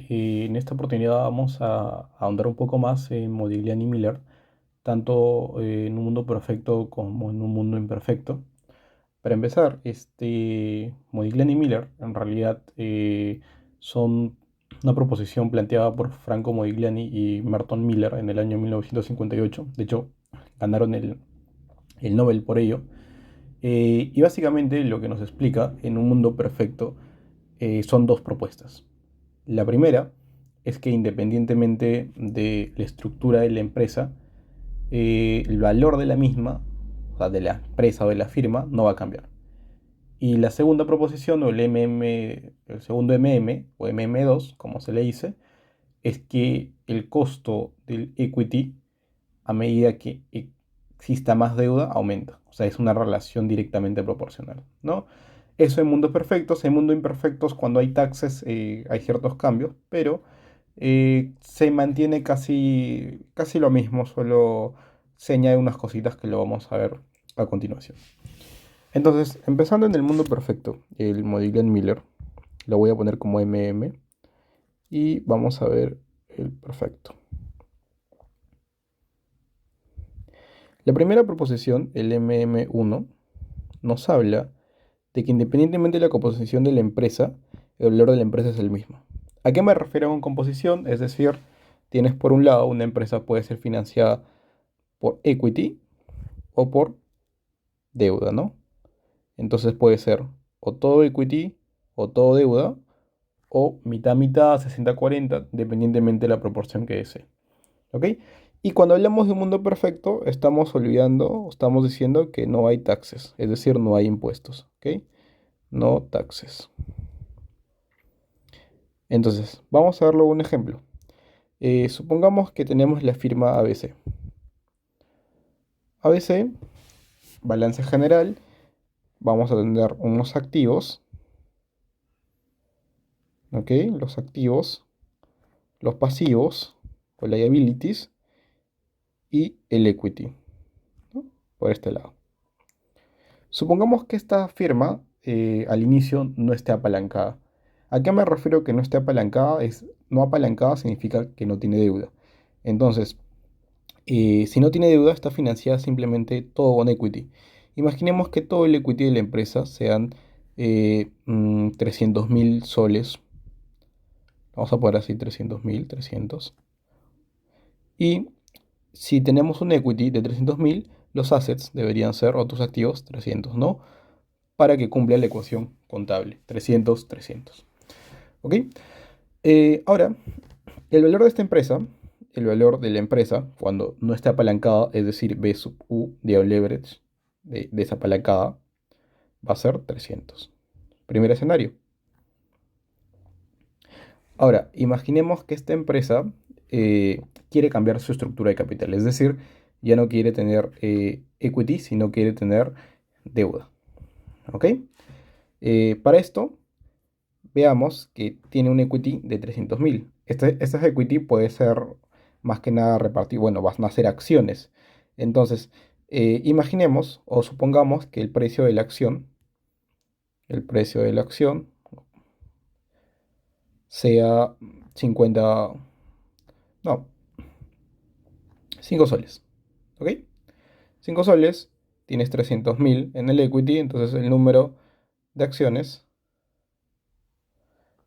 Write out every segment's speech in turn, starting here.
En esta oportunidad vamos a ahondar un poco más en Modigliani Miller, tanto en un mundo perfecto como en un mundo imperfecto. Para empezar, Modigliani Miller en realidad son una proposición planteada por Franco Modigliani y Merton Miller en el año 1958. De hecho, ganaron el Nobel por ello. Y básicamente lo que nos explica en un mundo perfecto son dos propuestas. La primera es que independientemente de la estructura de la empresa, el valor de la misma, o sea, de la empresa o de la firma, no va a cambiar. Y la segunda proposición, o el segundo o MM2, como se le dice, es que el costo del equity, a medida que exista más deuda, aumenta. O sea, es una relación directamente proporcional, ¿no? Eso en mundos perfectos. En mundos imperfectos, cuando hay taxes, hay ciertos cambios, pero se mantiene casi lo mismo, solo se añade unas cositas que lo vamos a ver a continuación. Entonces, empezando en el mundo perfecto, el Modigliani Miller, lo voy a poner como MM y vamos a ver el perfecto. La primera proposición, el MM1, nos habla de que independientemente de la composición de la empresa, el valor de la empresa es el mismo. ¿A qué me refiero con composición? Es decir, tienes por un lado una empresa puede ser financiada por equity o por deuda, ¿no? Entonces puede ser o todo equity o todo deuda o mitad mitad, 60-40, dependientemente de la proporción que desee. ¿Ok? Y cuando hablamos de un mundo perfecto, estamos olvidando, estamos diciendo que no hay taxes, es decir, no hay impuestos. ¿Ok? No taxes. Entonces, vamos a verlo un ejemplo. Supongamos que tenemos la firma ABC. ABC, balance general, vamos a tener unos activos, ¿ok? Los activos, los pasivos, o liabilities, y el equity, ¿no? Por este lado. Supongamos que esta firma al inicio no esté apalancada. ¿A qué me refiero que no esté apalancada? No apalancada significa que no tiene deuda. Entonces, si no tiene deuda, está financiada simplemente todo con equity. Imaginemos que todo el equity de la empresa sean 300.000 soles. Vamos a poner así 300.000, 300. Y si tenemos un equity de 300.000, los assets deberían ser, o tus activos, 300, ¿no? Para que cumpla la ecuación contable. 300, 300. ¿Ok? Ahora, el valor de esta empresa, el valor de la empresa, cuando no esté apalancada, es decir, B sub U de un leverage de desapalancada, va a ser 300. Primer escenario. Ahora, imaginemos que esta empresa quiere cambiar su estructura de capital, es decir, ya no quiere tener equity, sino quiere tener deuda. ¿Ok? Para esto, veamos que tiene un equity de 300.000. Este equity puede ser más que nada repartido, bueno, van a ser acciones. Entonces, imaginemos o supongamos que el precio de la acción sea 50, no, 5 soles. ¿Ok? 5 soles, tienes 300.000 en el equity, entonces el número de acciones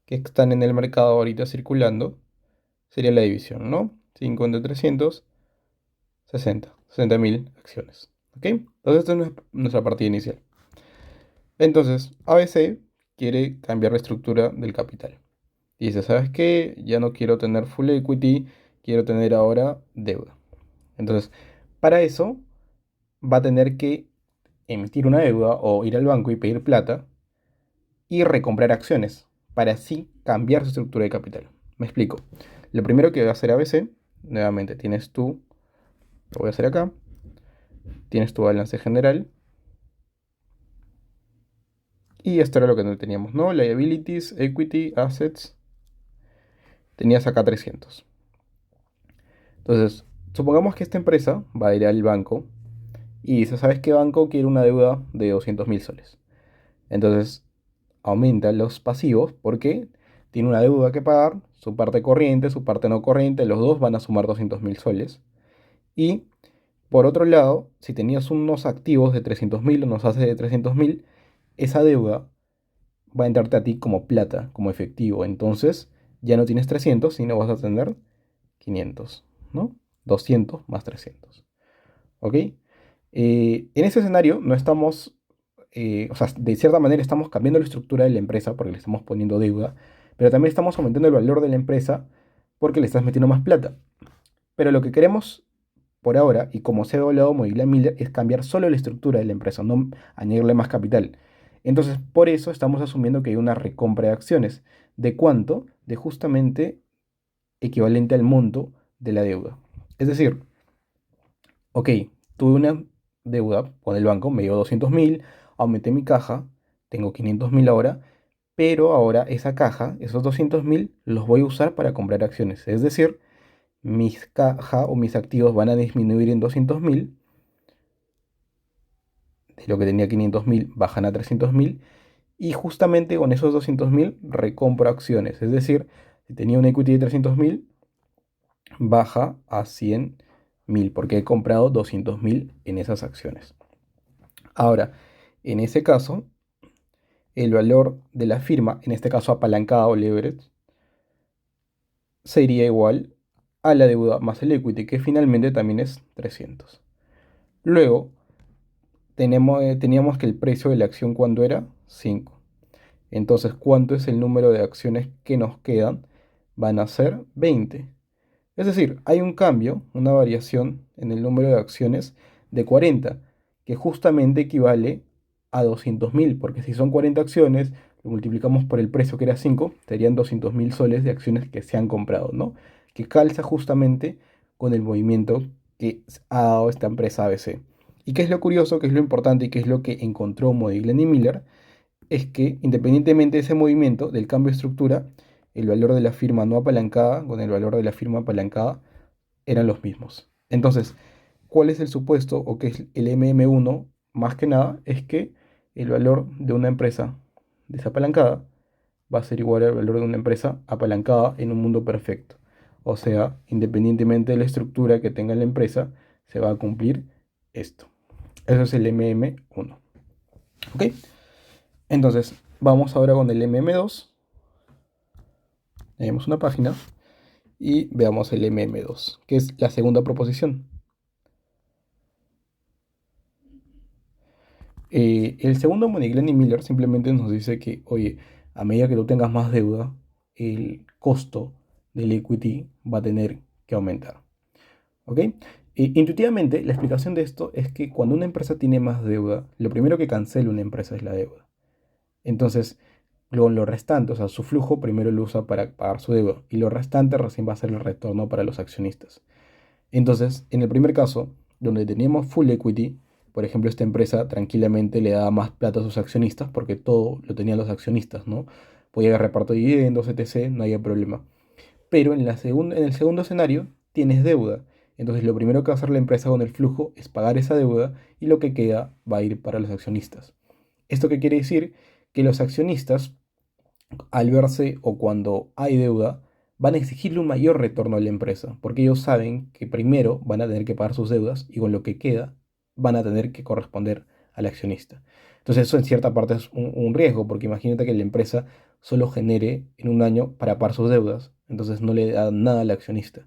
que están en el mercado ahorita circulando sería la división, ¿no? 5 entre 300, 60.000 acciones. ¿Ok? Entonces esta es nuestra partida inicial. Entonces, ABC quiere cambiar la estructura del capital. Y dice, ¿sabes qué? Ya no quiero tener full equity, quiero tener ahora deuda. Entonces, para eso va a tener que emitir una deuda o ir al banco y pedir plata y recomprar acciones para así cambiar su estructura de capital. Me explico. Lo primero que va a hacer ABC, nuevamente tienes tú, lo voy a hacer acá, tienes tu balance general y esto era lo que no teníamos, ¿no? Liabilities, equity, assets, tenías acá 300. Entonces, supongamos que esta empresa va a ir al banco y dice, ¿sabes qué banco quiere una deuda de 200.000 soles? Entonces, aumenta los pasivos porque tiene una deuda que pagar, su parte corriente, su parte no corriente, los dos van a sumar 200.000 soles. Y por otro lado, si tenías unos activos de 300.000, unos haces de 300.000, esa deuda va a entrarte a ti como plata, como efectivo. Entonces ya no tienes 300, sino vas a tener 500, ¿no? 200 más 300. ¿Ok? En ese escenario no estamos, o sea, de cierta manera estamos cambiando la estructura de la empresa porque le estamos poniendo deuda, pero también estamos aumentando el valor de la empresa porque le estás metiendo más plata. Pero lo que queremos por ahora, y como se ha hablado Modigliani Miller, es cambiar solo la estructura de la empresa, no añadirle más capital. Entonces, por eso estamos asumiendo que hay una recompra de acciones. ¿De cuánto? De justamente equivalente al monto de la deuda. Es decir, ok, tuve una deuda con el banco, me dio 200.000, aumenté mi caja, tengo 500.000 ahora, pero ahora esa caja, esos 200.000, los voy a usar para comprar acciones. Es decir, mis caja o mis activos van a disminuir en 200.000, de lo que tenía 500.000 bajan a 300.000, y justamente con esos 200.000 recompro acciones. Es decir, si tenía un equity de 300.000, baja a 100.000 porque he comprado 200.000 en esas acciones. Ahora, en ese caso, el valor de la firma, en este caso apalancada o leverage, sería igual a la deuda más el equity, que finalmente también es 300. Luego, teníamos que el precio de la acción cuando era 5. Entonces, ¿cuánto es el número de acciones que nos quedan? Van a ser 20. Es decir, hay un cambio, una variación en el número de acciones de 40, que justamente equivale a 200.000, porque si son 40 acciones, lo multiplicamos por el precio que era 5, serían 200.000 soles de acciones que se han comprado, ¿no? Que calza justamente con el movimiento que ha dado esta empresa ABC. ¿Y qué es lo curioso, qué es lo importante y qué es lo que encontró Modigliani Miller? Es que independientemente de ese movimiento, del cambio de estructura, el valor de la firma no apalancada con el valor de la firma apalancada eran los mismos. Entonces, ¿cuál es el supuesto o qué es el MM1? Más que nada es que el valor de una empresa desapalancada va a ser igual al valor de una empresa apalancada en un mundo perfecto. O sea, independientemente de la estructura que tenga la empresa, se va a cumplir esto. Eso es el MM1. ¿Ok? Entonces, vamos ahora con el MM2. Tenemos una página y veamos el MM2, que es la segunda proposición. El segundo Modigliani Miller simplemente nos dice que, oye, a medida que tú tengas más deuda, el costo del equity va a tener que aumentar. ¿Ok? Intuitivamente, la explicación de esto es que cuando una empresa tiene más deuda, lo primero que cancela una empresa es la deuda. Entonces, luego lo restante, o sea, su flujo primero lo usa para pagar su deuda y lo restante recién va a ser el retorno para los accionistas. Entonces, en el primer caso, donde teníamos full equity, por ejemplo, esta empresa tranquilamente le daba más plata a sus accionistas porque todo lo tenían los accionistas, ¿no? Podía haber reparto de dividendos, etc., no había problema. Pero en el segundo escenario tienes deuda. Entonces, lo primero que va a hacer la empresa con el flujo es pagar esa deuda y lo que queda va a ir para los accionistas. ¿Esto qué quiere decir? Que los accionistas al verse o cuando hay deuda, van a exigirle un mayor retorno a la empresa, porque ellos saben que primero van a tener que pagar sus deudas y con lo que queda van a tener que corresponder al accionista. Entonces eso en cierta parte es un riesgo, porque imagínate que la empresa solo genere en un año para pagar sus deudas, entonces no le da nada al accionista,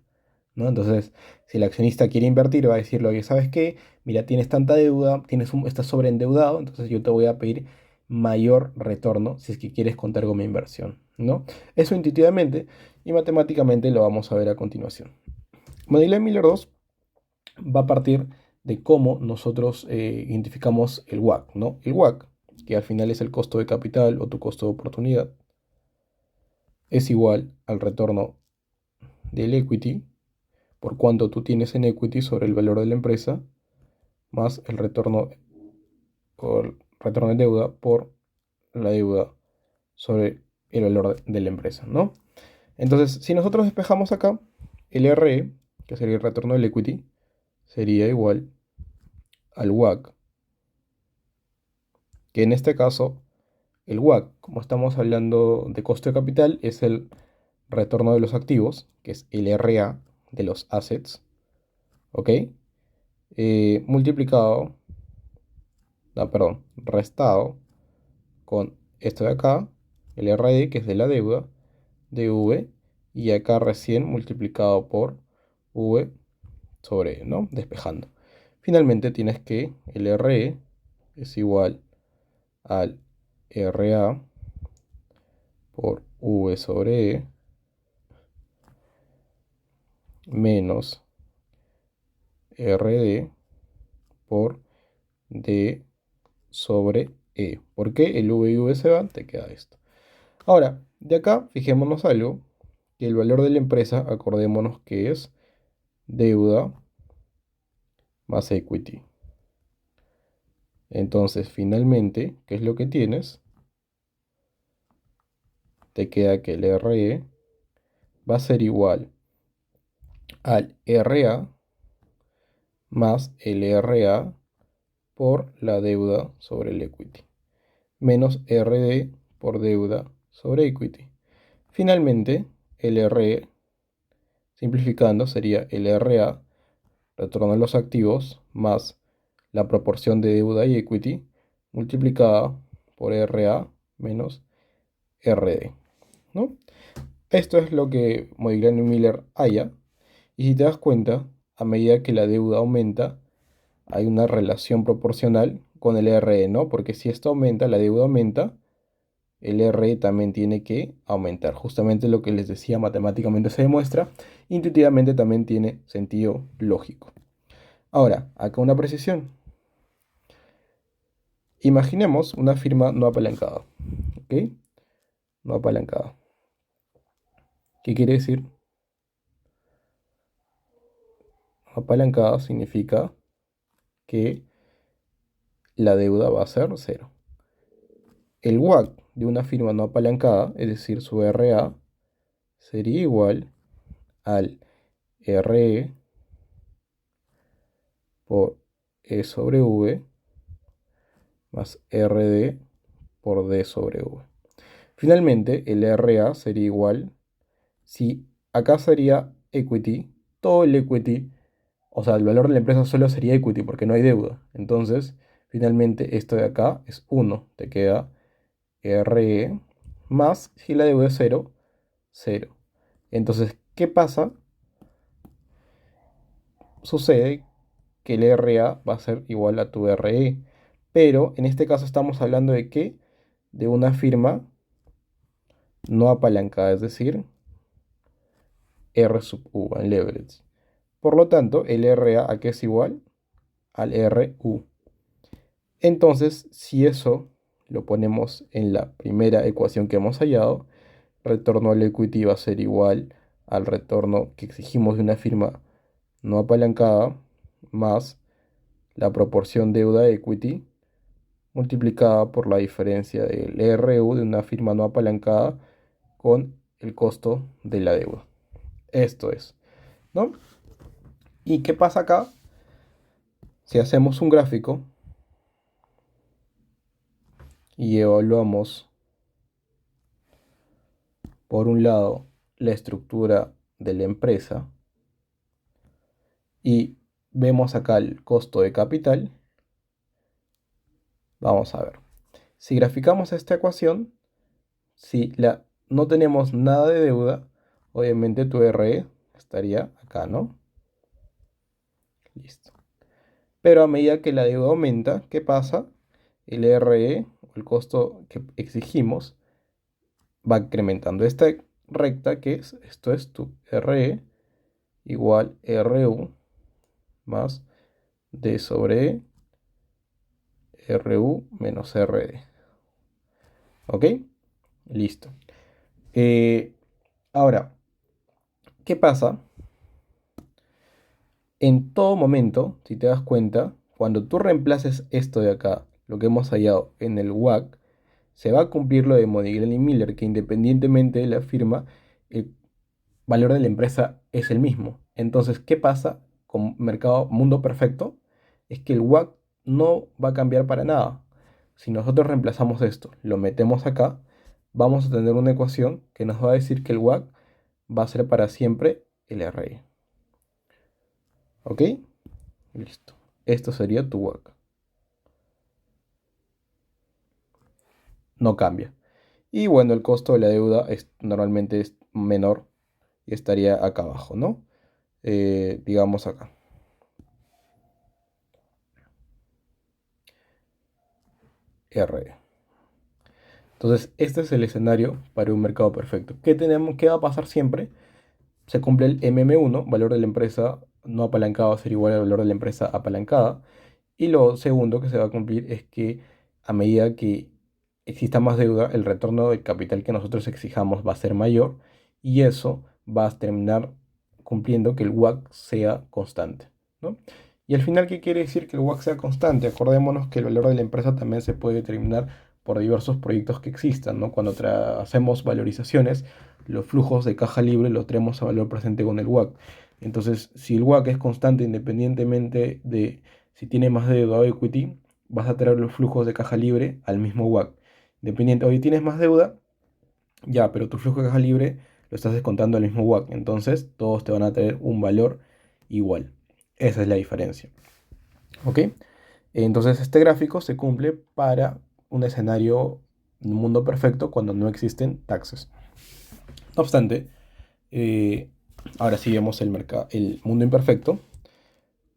¿no? Entonces, si el accionista quiere invertir, va a decirle, oye, ¿sabes qué? Mira, tienes tanta deuda, estás sobreendeudado, entonces yo te voy a pedir mayor retorno si es que quieres contar con mi inversión, ¿no? Eso intuitivamente y matemáticamente lo vamos a ver a continuación. Modigliani Miller 2 va a partir de cómo nosotros identificamos el WACC, ¿no? El WACC, que al final es el costo de capital o tu costo de oportunidad, es igual al retorno del equity por cuánto tú tienes en equity sobre el valor de la empresa, más el retorno por retorno de deuda por la deuda sobre el valor de la empresa, ¿no? Entonces, si nosotros despejamos acá, el RE, que sería el retorno del equity, sería igual al WACC, que en este caso El WACC, como estamos hablando de costo de capital, es el retorno de los activos, que es el RA de los assets, ¿ok? Multiplicado, no, perdón, restado con esto de acá, el RD, que es de la deuda, de V, y acá recién multiplicado por V sobre, ¿no? Despejando. Finalmente tienes que el RE es igual al RA por V sobre E menos RD por D sobre E. ¿Por qué el V y V se van? Te queda esto. Ahora, de acá, fijémonos algo, que el valor de la empresa, acordémonos que es deuda más equity. Entonces, finalmente, ¿qué es lo que tienes? Te queda que el RE va a ser igual al RA más el RA por la deuda sobre el equity, menos RD por deuda sobre equity. Finalmente, el RE, simplificando, sería el RA, retorno a los activos, más la proporción de deuda y equity, multiplicada por RA menos RD, ¿no? Esto es lo que Modigliani y Miller halla. Y si te das cuenta, a medida que la deuda aumenta, hay una relación proporcional con el RE, ¿no? Porque si esto aumenta, la deuda aumenta, el RE también tiene que aumentar. Justamente lo que les decía, matemáticamente se demuestra, intuitivamente también tiene sentido lógico. Ahora, acá una precisión. Imaginemos una firma no apalancada, ¿ok? No apalancada. ¿Qué quiere decir? No apalancada significa que la deuda va a ser cero. El WACC de una firma no apalancada, es decir, su RA, sería igual al RE por E sobre V más RD por D sobre V. Finalmente, el RA sería igual, si acá sería equity, todo el equity, o sea, el valor de la empresa solo sería equity porque no hay deuda. Entonces, finalmente esto de acá es 1, te queda RE más, si la deuda es 0, 0. Entonces, ¿qué pasa? Sucede que el RA va a ser igual a tu RE, pero en este caso estamos hablando de qué? De una firma no apalancada, es decir, R sub U en leverage. Por lo tanto, el RA, ¿a qué es igual? Al RU. Entonces, si eso lo ponemos en la primera ecuación que hemos hallado, retorno al equity va a ser igual al retorno que exigimos de una firma no apalancada más la proporción deuda-equity multiplicada por la diferencia del RU de una firma no apalancada con el costo de la deuda. Esto es, ¿no? ¿Y qué pasa acá? Si hacemos un gráfico y evaluamos, por un lado, la estructura de la empresa y vemos acá el costo de capital, vamos a ver. Si graficamos esta ecuación, si no tenemos nada de deuda, obviamente tu RE estaría acá, ¿no? Listo. Pero a medida que la deuda aumenta, ¿qué pasa? El RE, el costo que exigimos, va incrementando. Esta recta, que es, esto es tu RE igual RU más D sobre RU menos RD. ¿Ok? Listo. Ahora, ¿qué pasa? En todo momento, si te das cuenta, cuando tú reemplaces esto de acá, lo que hemos hallado en el WACC, se va a cumplir lo de Modigliani y Miller, que independientemente de la firma, el valor de la empresa es el mismo. Entonces, ¿qué pasa con mercado mundo perfecto? Es que el WACC no va a cambiar para nada. si nosotros reemplazamos esto, lo metemos acá, vamos a tener una ecuación que nos va a decir que el WACC va a ser para siempre el RE. ¿Ok? Listo. Esto sería tu WACC. No cambia. Y bueno, el costo de la deuda normalmente es menor y estaría acá abajo, ¿no? Digamos acá. RE. Entonces, este es el escenario para un mercado perfecto. ¿Qué va a pasar siempre? Se cumple el MM1, valor de la empresa no apalancado va a ser igual al valor de la empresa apalancada. Y lo segundo que se va a cumplir es que a medida que exista más deuda, el retorno del capital que nosotros exijamos va a ser mayor y eso va a terminar cumpliendo que el WACC sea constante, ¿no? Y al final, ¿qué quiere decir que el WACC sea constante? Acordémonos que el valor de la empresa también se puede determinar por diversos proyectos que existan, ¿no? Cuando hacemos valorizaciones, los flujos de caja libre los traemos a valor presente con el WACC. Entonces, si el WACC es constante independientemente de si tiene más deuda o equity, vas a traer los flujos de caja libre al mismo WACC. Independiente, hoy tienes más deuda, ya, pero tu flujo de caja libre lo estás descontando al mismo WACC. Entonces, todos te van a tener un valor igual. Esa es la diferencia. ¿Ok? Entonces, este gráfico se cumple para un escenario, un mundo perfecto, cuando no existen taxes. No obstante, eh, ahora sí vemos el mundo imperfecto,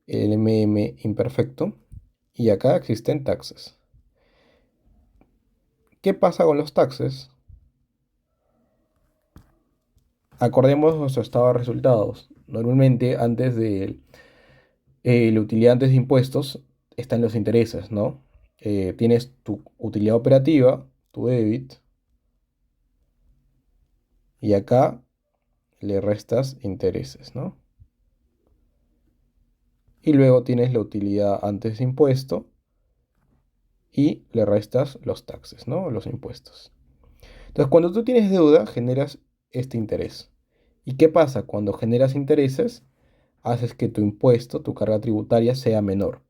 el imperfecto, y acá existen taxes. ¿Qué pasa con los taxes? Acordemos nuestro estado de resultados. Normalmente antes de la utilidad antes de impuestos están los intereses, ¿no? Tienes tu utilidad operativa, tu debit, y acá le restas intereses, ¿no? Y luego tienes la utilidad antes de impuesto y le restas los taxes, ¿no? Los impuestos. Entonces, cuando tú tienes deuda, generas este interés. ¿Y qué pasa? Cuando generas intereses, haces que tu impuesto, tu carga tributaria sea menor.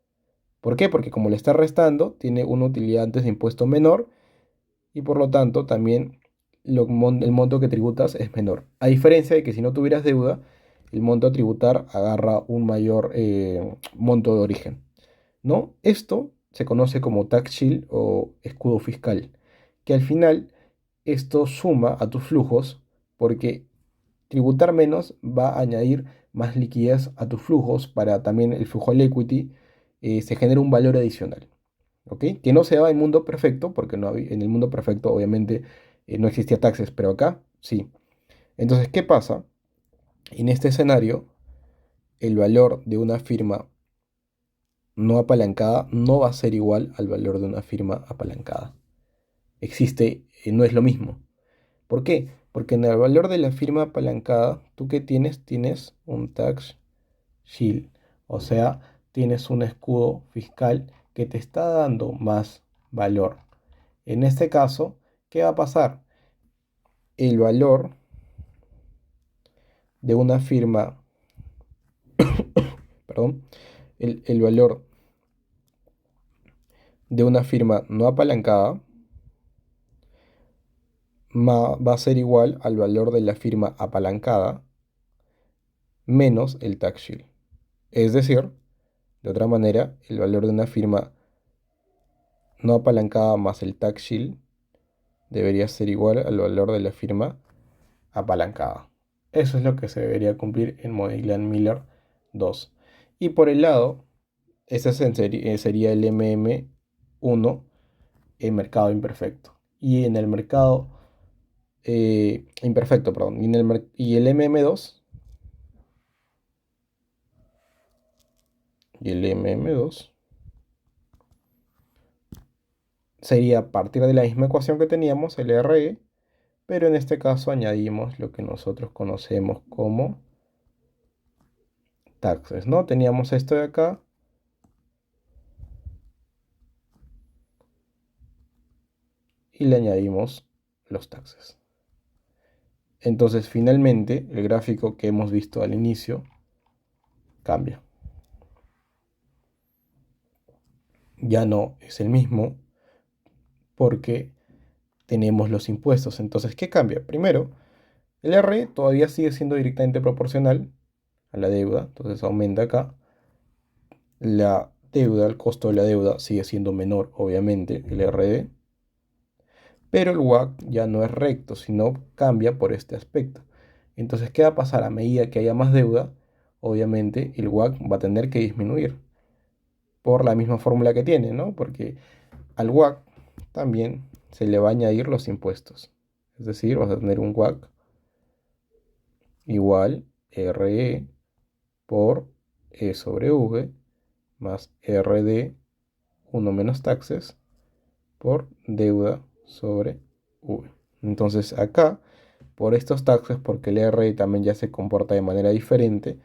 ¿Por qué? Porque como le estás restando, tiene una utilidad antes de impuesto menor y por lo tanto también el monto que tributas es menor. A diferencia de que si no tuvieras deuda, el monto a tributar agarra un mayor monto de origen, ¿no? Esto se conoce como tax shield o escudo fiscal, que al final esto suma a tus flujos porque tributar menos va a añadir más liquidez a tus flujos para también el flujo al equity, se genera un valor adicional, ¿ok? Que no se da en el mundo perfecto, porque en el mundo perfecto obviamente no existía taxes, pero acá sí. Entonces, ¿qué pasa? En este escenario, el valor de una firma no apalancada no va a ser igual al valor de una firma apalancada. No es lo mismo. ¿Por qué? Porque en el valor de la firma apalancada, ¿tú qué tienes? Tienes un tax shield, o sea, tienes un escudo fiscal que te está dando más valor. En este caso, ¿qué va a pasar? El valor de una firma, perdón, el valor de una firma no apalancada va a ser igual al valor de la firma apalancada menos el tax shield. Es decir, de otra manera, el valor de una firma no apalancada más el tax shield debería ser igual al valor de la firma apalancada. Eso es lo que se debería cumplir en Modiglian Miller 2. Y por el lado, sería el MM1 en mercado imperfecto. Y en el mercado imperfecto, perdón. Y el MM2 y el MM2 sería a partir de la misma ecuación que teníamos, el RE, pero en este caso añadimos lo que nosotros conocemos como taxes, ¿no? Teníamos esto de acá y le añadimos los taxes. Entonces, finalmente, el gráfico que hemos visto al inicio cambia. Ya no es el mismo, porque tenemos los impuestos. Entonces, ¿qué cambia? Primero, el R todavía sigue siendo directamente proporcional a la deuda, entonces aumenta acá. La deuda, el costo de la deuda sigue siendo menor, obviamente, el RD, pero el WACC ya no es recto, sino cambia por este aspecto. Entonces, ¿qué va a pasar? A medida que haya más deuda, obviamente el WACC va a tener que disminuir por la misma fórmula que tiene, ¿no? Porque al WACC también se le va a añadir los impuestos. Es decir, vas a tener un WACC igual RE por E sobre V más RD 1 menos taxes por deuda sobre V. Entonces acá, por estos taxes, porque el R también ya se comporta de manera diferente,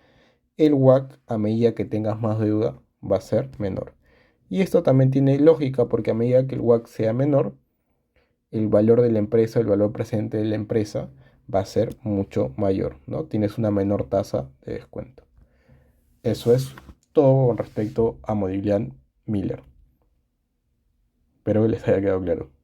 el WACC a medida que tengas más deuda va a ser menor. Y esto también tiene lógica porque a medida que el WACC sea menor, el valor de la empresa, el valor presente de la empresa va a ser mucho mayor, ¿no? Tienes una menor tasa de descuento. Eso es todo con respecto a Modiglian Miller. Espero que les haya quedado claro.